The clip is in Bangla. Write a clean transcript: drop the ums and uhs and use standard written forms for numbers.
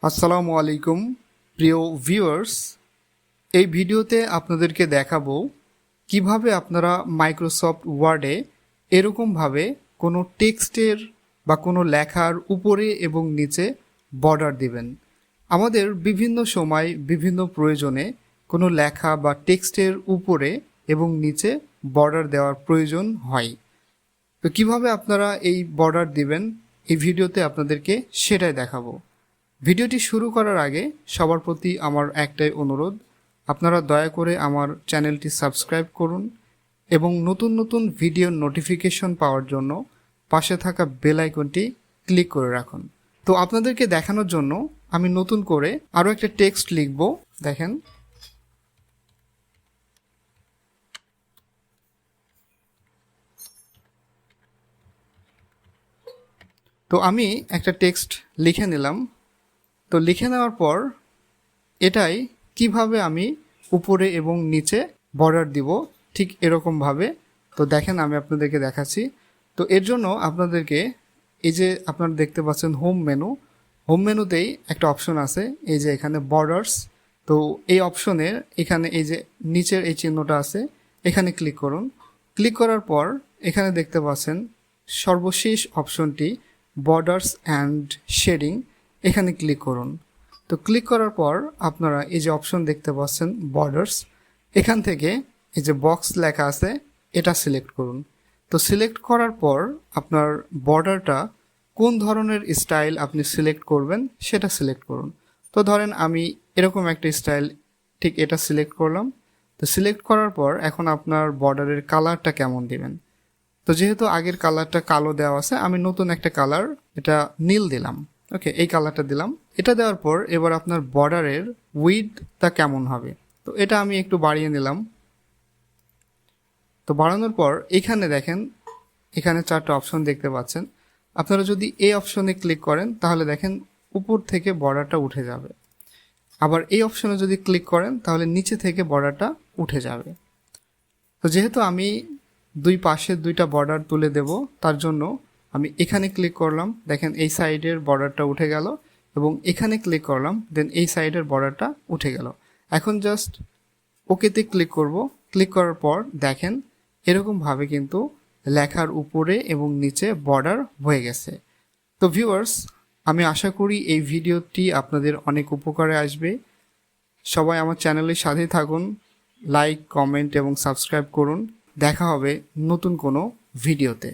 আসসালামু আলাইকুম প্রিয় ভিউয়ার্স, এই ভিডিওতে আপনাদেরকে দেখাবো কিভাবে আপনারা মাইক্রোসফট ওয়ার্ডে এরকমভাবে কোনো টেক্সটের বা কোনো লেখার উপরে এবং নিচে বর্ডার দিবেন। আমাদের বিভিন্ন সময় বিভিন্ন প্রয়োজনে কোনো লেখা বা টেক্সটের উপরে এবং নিচে বর্ডার দেওয়ার প্রয়োজন হয়। তো কিভাবে আপনারা এই বর্ডার দিবেন এই ভিডিওতে আপনাদেরকে সেটাই দেখাবো। ভিডিওটি শুরু করার আগে সবার প্রতি আমার একটাই অনুরোধ, আপনারা দয়া করে আমার চ্যানেলটি সাবস্ক্রাইব করুন এবং নতুন নতুন ভিডিওর নোটিফিকেশন পাওয়ার জন্য পাশে থাকা বেল আইকনটি ক্লিক করে রাখুন। তো আপনাদেরকে দেখানোর জন্য আমি নতুন করে আরও একটা টেক্সট লিখব। দেখেন, তো আমি একটা টেক্সট লিখে নিলাম। তো লিখে নেওয়ার পর এটাই কিভাবে আমি উপরে এবং নিচে বর্ডার দিব ঠিক এরকমভাবে। তো দেখেন, আমি আপনাদেরকে দেখাচ্ছি। তো এর জন্য আপনাদেরকে এই যে আপনারা দেখতে পাচ্ছেন হোম মেনুতেই একটা অপশন আছে, এই যে এখানে বর্ডার্স। তো এই অপশনের এখানে এই যে নিচের এই চিহ্নটা আছে, এখানে ক্লিক করুন। ক্লিক করার পর এখানে দেখতে পাচ্ছেন সর্বশেষ অপশনটি বর্ডার্স অ্যান্ড শেডিং, এখানে ক্লিক করুন। তো ক্লিক করার পর আপনারা এই যে অপশন দেখতে পাচ্ছেন বর্ডার্স, এখান থেকে এই যে বক্স লেখা আছে এটা সিলেক্ট করুন। তো সিলেক্ট করার পর আপনার বর্ডারটা কোন ধরনের স্টাইল আপনি সিলেক্ট করবেন সেটা সিলেক্ট করুন। তো ধরেন আমি এরকম একটা স্টাইল ঠিক এটা সিলেক্ট করলাম। তো সিলেক্ট করার পর এখন আপনার বর্ডারের কালারটা কেমন দিবেন। তো যেহেতু আগের কালারটা কালো দেওয়া আছে, আমি নতুন একটা কালার, এটা নীল দিলাম। ওকে, এই কালারটা দিলাম। এটা দেওয়ার পর এবার আপনার বর্ডারের উইডথটা কেমন হবে, তো এটা আমি একটু বাড়িয়ে নিলাম। তো বাড়ানোর পর এখানে দেখেন, এখানে 4টা অপশন দেখতে পাচ্ছেন। আপনারা যদি এই অপশনে ক্লিক করেন তাহলে দেখেন উপর থেকে বর্ডারটা উঠে যাবে। আবার এই অপশনে যদি ক্লিক করেন তাহলে নিচে থেকে বর্ডারটা উঠে যাবে। তো যেহেতু আমি দুই পাশে 2টা বর্ডার তুলে দেব, তার জন্য আমি এখানে ক্লিক করলাম। দেখেন এই সাইডের বর্ডারটা উঠে গেল এবং এখানে ক্লিক করলাম, দেন এই সাইডের বর্ডারটা উঠে গেল। এখন জাস্ট ওকেতে ক্লিক করব। ক্লিক করার পর দেখেন এরকমভাবে কিন্তু লেখার উপরে এবং নিচে বর্ডার হয়ে গেছে। তো ভিউয়ার্স, আমি আশা করি এই ভিডিওটি আপনাদের অনেক উপকারে আসবে। সবাই আমার চ্যানেলের সাথেই থাকুন, লাইক, কমেন্ট এবং সাবস্ক্রাইব করুন। দেখা হবে নতুন কোনো ভিডিওতে।